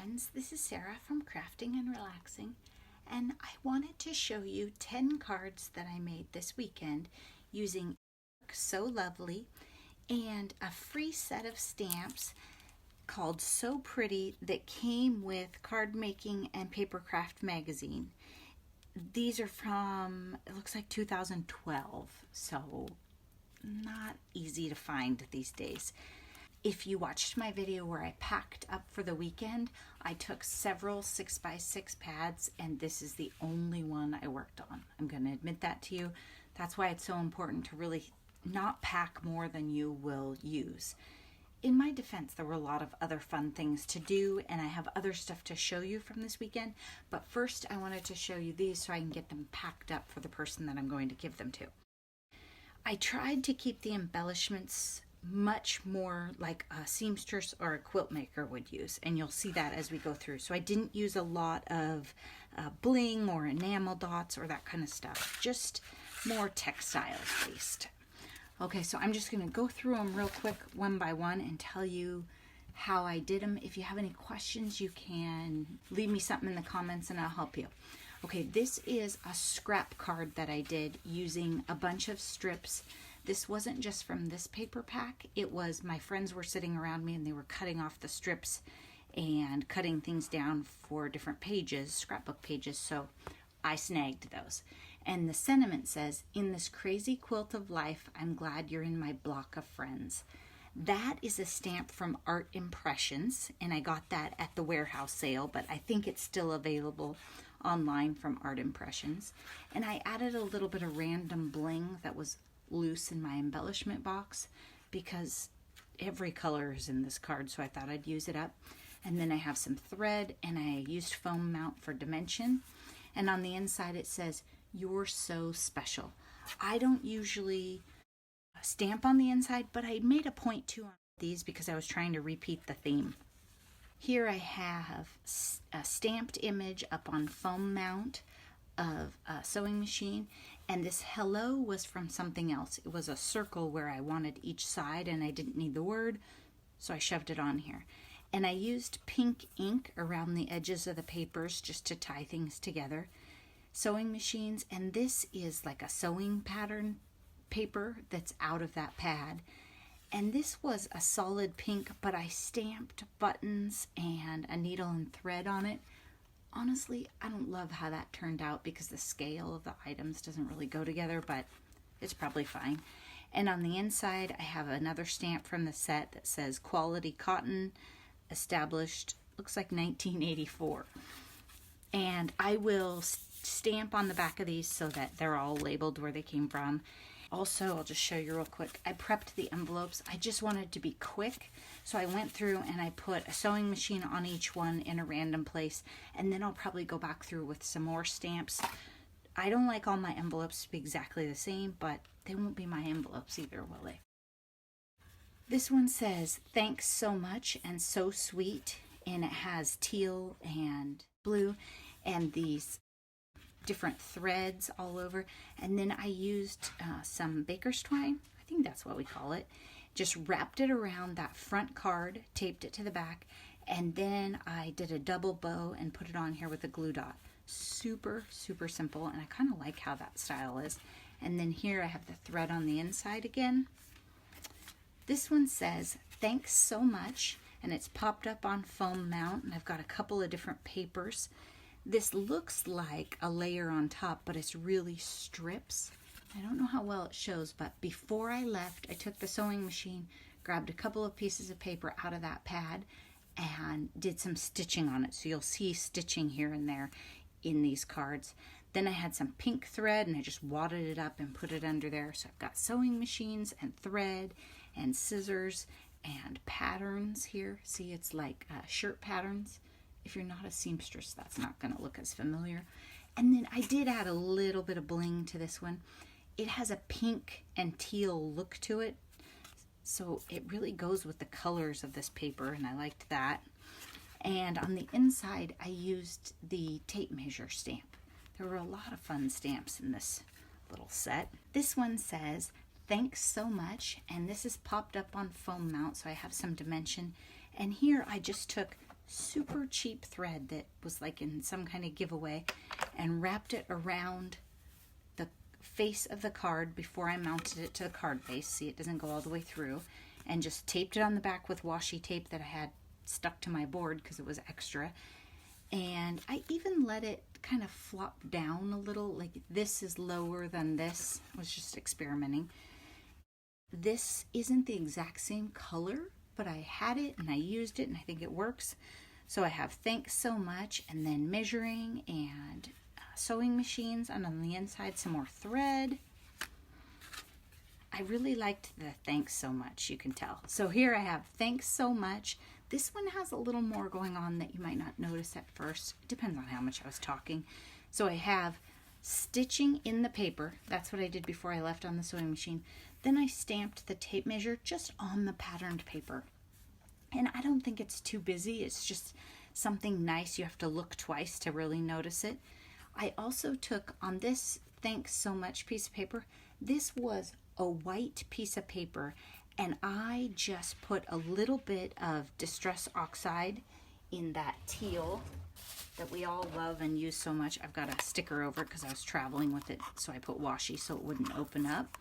friends, this is Sarah from Crafting and Relaxing, and I wanted to show you 10 cards that I made this weekend using So Lovely and a free set of stamps called So Pretty that came with Card Making and Papercraft magazine. These are from, it looks like 2012, so not easy to find these days. If you watched my video where I packed up for the weekend, I took several 6x6 pads and this is the only one I worked on. I'm going to admit that to you. That's why it's so important to really not pack more than you will use. In my defense, there were a lot of other fun things to do and I have other stuff to show you from this weekend. But first I wanted to show you these so I can get them packed up for the person that I'm going to give them to. I tried to keep the embellishments much more like a seamstress or a quilt maker would use, and you'll see that as we go through. So I didn't use a lot of bling or enamel dots or that kind of stuff, just more textiles based. Okay, so I'm just going to go through them real quick one by one and tell you how I did them. If you have any questions, you can leave me something in the comments and I'll help you. Okay, this is a scrap card that I did using a bunch of strips. This wasn't just from this paper pack. It was my friends were sitting around me and they were cutting off the strips and cutting things down for different pages, scrapbook pages, so I snagged those. And the sentiment says, "In this crazy quilt of life, I'm glad you're in my block of friends." That is a stamp from Art Impressions, and I got that at the warehouse sale, but I think it's still available online from Art Impressions. And I added a little bit of random bling that was loose in my embellishment box because every color is in this card, so I thought I'd use it up. And then I have some thread and I used foam mount for dimension. And on the inside it says, "You're so special." I don't usually stamp on the inside, but I made a point to on these because I was trying to repeat the theme. Here I have a stamped image up on foam mount of a sewing machine, and this hello was from something else. It was a circle where I wanted each side and I didn't need the word, so I shoved it on here. And I used pink ink around the edges of the papers just to tie things together. Sewing machines, and this is like a sewing pattern paper that's out of that pad. And this was a solid pink, but I stamped buttons and a needle and thread on it. Honestly, I don't love how that turned out because the scale of the items doesn't really go together, but it's probably fine. And on the inside, I have another stamp from the set that says Quality Cotton, established, looks like 1984. And I will stamp on the back of these so that they're all labeled where they came from. Also, I'll just show you real quick. I prepped the envelopes. I just wanted to be quick. So I went through and I put a sewing machine on each one in a random place. And then I'll probably go back through with some more stamps. I don't like all my envelopes to be exactly the same, but they won't be my envelopes either, will they? This one says, "Thanks so much and so sweet." And it has teal and blue and these different threads all over. And then I used some baker's twine, I think that's what we call it, just wrapped it around that front card, taped it to the back, and then I did a double bow and put it on here with a glue dot. Super simple, and I kind of like how that style is. And then here I have the thread on the inside again. This one says, "Thanks so much," and it's popped up on foam mount, and I've got a couple of different papers. This looks like a layer on top, but it's really strips. I don't know how well it shows, but before I left, I took the sewing machine, grabbed a couple of pieces of paper out of that pad, and did some stitching on it. So you'll see stitching here and there in these cards. Then I had some pink thread, and I just wadded it up and put it under there. So I've got sewing machines and thread and scissors and patterns here. See, it's like shirt patterns. If you're not a seamstress, that's not going to look as familiar. And then I did add a little bit of bling to this one. It has a pink and teal look to it, so it really goes with the colors of this paper, and I liked that. And on the inside, I used the tape measure stamp. There were a lot of fun stamps in this little set. This one says, "Thanks so much," and this is popped up on foam mount, so I have some dimension. And here I just took super cheap thread that was like in some kind of giveaway and wrapped it around the face of the card before I mounted it to the card base. See, it doesn't go all the way through. And just taped it on the back with washi tape that I had stuck to my board because it was extra. And I even let it kind of flop down a little, like this is lower than this. I was just experimenting. This isn't the exact same color, but I had it and I used it and I think it works. So I have thanks so much, and then measuring and sewing machines, and on the inside some more thread. I really liked the thanks so much, you can tell. So here I have thanks so much. This one has a little more going on that you might not notice at first. It depends on how much I was talking. So I have stitching in the paper. That's what I did before I left on the sewing machine. Then I stamped the tape measure just on the patterned paper. And I don't think it's too busy. It's just something nice. You have to look twice to really notice it. I also took on this thanks so much piece of paper. This was a white piece of paper, and I just put a little bit of Distress Oxide in that teal that we all love and use so much. I've got a sticker over it because I was traveling with it, so I put washi so it wouldn't open up,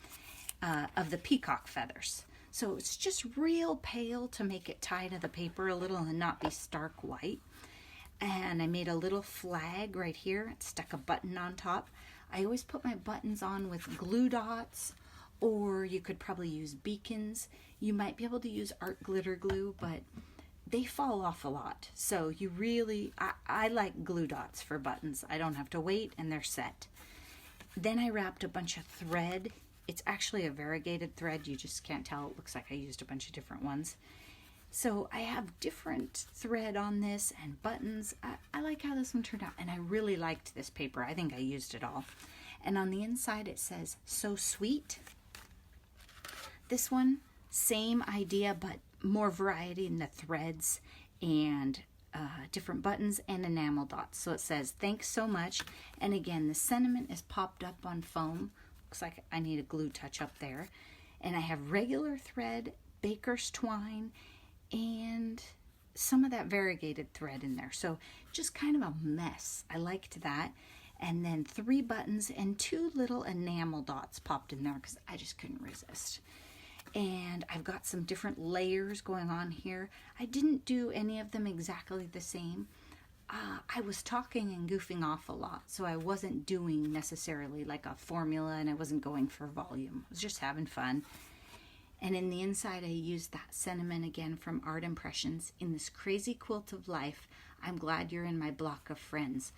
of the peacock feathers. So it's just real pale to make it tie to the paper a little and not be stark white. And I made a little flag right here, stuck a button on top. I always put my buttons on with glue dots, or you could probably use beacons. You might be able to use art glitter glue, but they fall off a lot. So you really, I like glue dots for buttons. I don't have to wait and they're set. Then I wrapped a bunch of thread. It's actually a variegated thread. You just can't tell. It looks like I used a bunch of different ones. So I have different thread on this and buttons. I like how this one turned out, and I really liked this paper. I think I used it all. And on the inside it says, so sweet. This one, same idea, but more variety in the threads and different buttons and enamel dots. So it says, thanks so much. And again, the sentiment is popped up on foam. Looks like I need a glue touch up there. And I have regular thread, baker's twine, and some of that variegated thread in there. So just kind of a mess. I liked that. And then 3 buttons and 2 little enamel dots popped in there because I just couldn't resist. And I've got some different layers going on here. I didn't do any of them exactly the same. I was talking and goofing off a lot, so I wasn't doing necessarily like a formula, and I wasn't going for volume. I was just having fun. And in the inside, I used that sentiment again from Art Impressions. In this crazy quilt of life, I'm glad you're in my block of friends.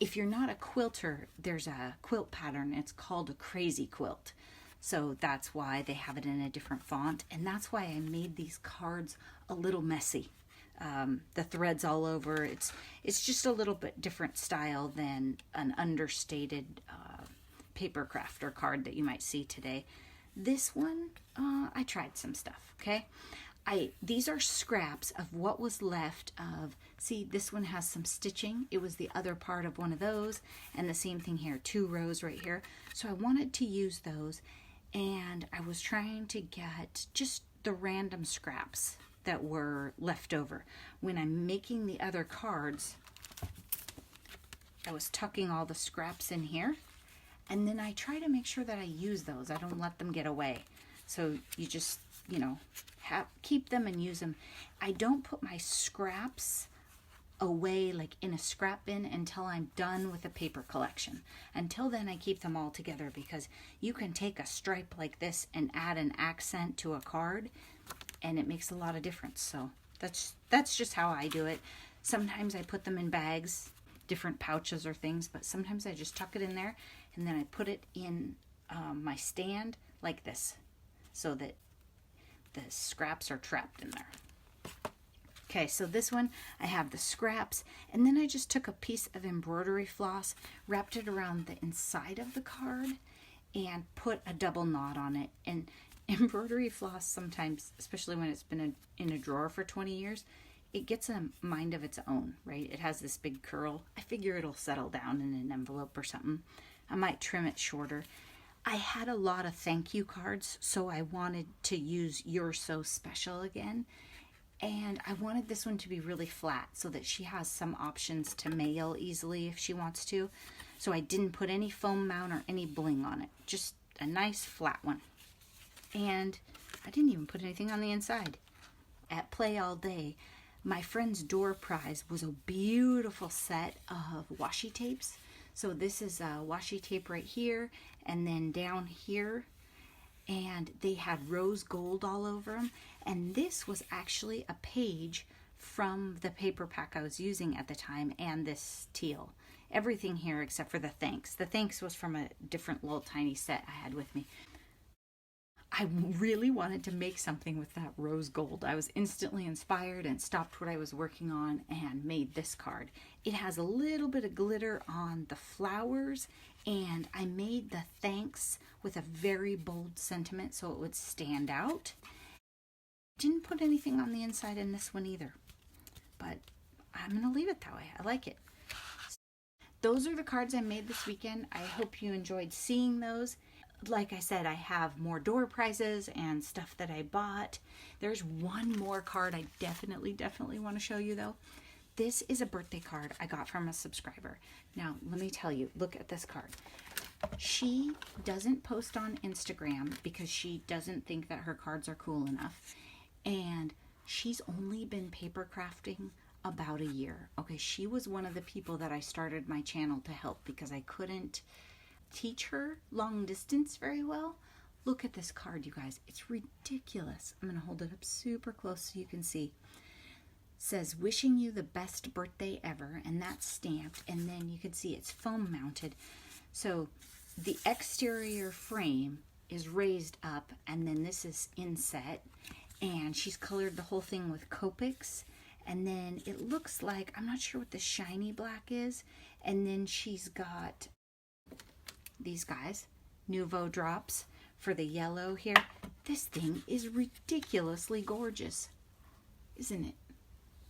If you're not a quilter, there's a quilt pattern. It's called a crazy quilt. So that's why they have it in a different font. And that's why I made these cards a little messy. The threads all over. It's just a little bit different style than an understated paper craft or card that you might see today. This one, I tried some stuff, okay? These are scraps of what was left of, see, this one has some stitching. It was the other part of one of those, and the same thing here, 2 rows right here. So I wanted to use those, and I was trying to get just the random scraps that were left over. When I'm making the other cards, I was tucking all the scraps in here, and then I try to make sure that I use those. I don't let them get away. So you just, you know, keep them and use them. I don't put my scraps away like in a scrap bin until I'm done with the paper collection. Until then, I keep them all together because you can take a stripe like this and add an accent to a card, and it makes a lot of difference. So that's just how I do it. Sometimes I put them in bags, different pouches or things, but sometimes I just tuck it in there, and then I put it in my stand like this so that the scraps are trapped in there. Okay, so this one, I have the scraps, and then I just took a piece of embroidery floss, wrapped it around the inside of the card, and put a double knot on it. And embroidery floss sometimes, especially when it's been in a drawer for 20 years, it gets a mind of its own, right? It has this big curl. I figure it'll settle down in an envelope or something. I might trim it shorter. I had a lot of thank you cards, so I wanted to use You're So Special again. And I wanted this one to be really flat so that she has some options to mail easily if she wants to. So I didn't put any foam mount or any bling on it, just a nice flat one. And I didn't even put anything on the inside. At Play All Day, my friend's door prize was a beautiful set of washi tapes. So this is a washi tape right here, and then down here, and they had rose gold all over them. And this was actually a page from the paper pack I was using at the time, and this teal. Everything here except for the thanks. The thanks was from a different little tiny set I had with me. I really wanted to make something with that rose gold. I was instantly inspired and stopped what I was working on and made this card. It has a little bit of glitter on the flowers, and I made the thanks with a very bold sentiment so it would stand out. Didn't put anything on the inside in this one either, but I'm going to leave it that way. I like it. Those are the cards I made this weekend. I hope you enjoyed seeing those. Like I said, I have more door prizes and stuff that I bought. There's one more card I definitely want to show you though. This is a birthday card I got from a subscriber. Now, let me tell you, look at this card. She doesn't post on Instagram because she doesn't think that her cards are cool enough. And she's only been paper crafting about a year. Okay, she was one of the people that I started my channel to help because I couldn't teach her long distance very well. Look at this card, you guys. It's ridiculous. I'm going to hold it up super close so you can see. It says, wishing you the best birthday ever, and that's stamped, and then you can see it's foam mounted. So the exterior frame is raised up, and then this is inset, and she's colored the whole thing with Copics, and then it looks like, I'm not sure what the shiny black is, and then she's got these guys, Nouveau drops for the yellow here. This thing is ridiculously gorgeous, isn't it?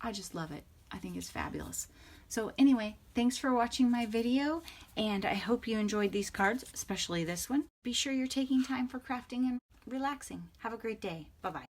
I just love it. I think it's fabulous. So anyway, thanks for watching my video, and I hope you enjoyed these cards, especially this one. Be sure you're taking time for crafting and relaxing. Have a great day. Bye-bye.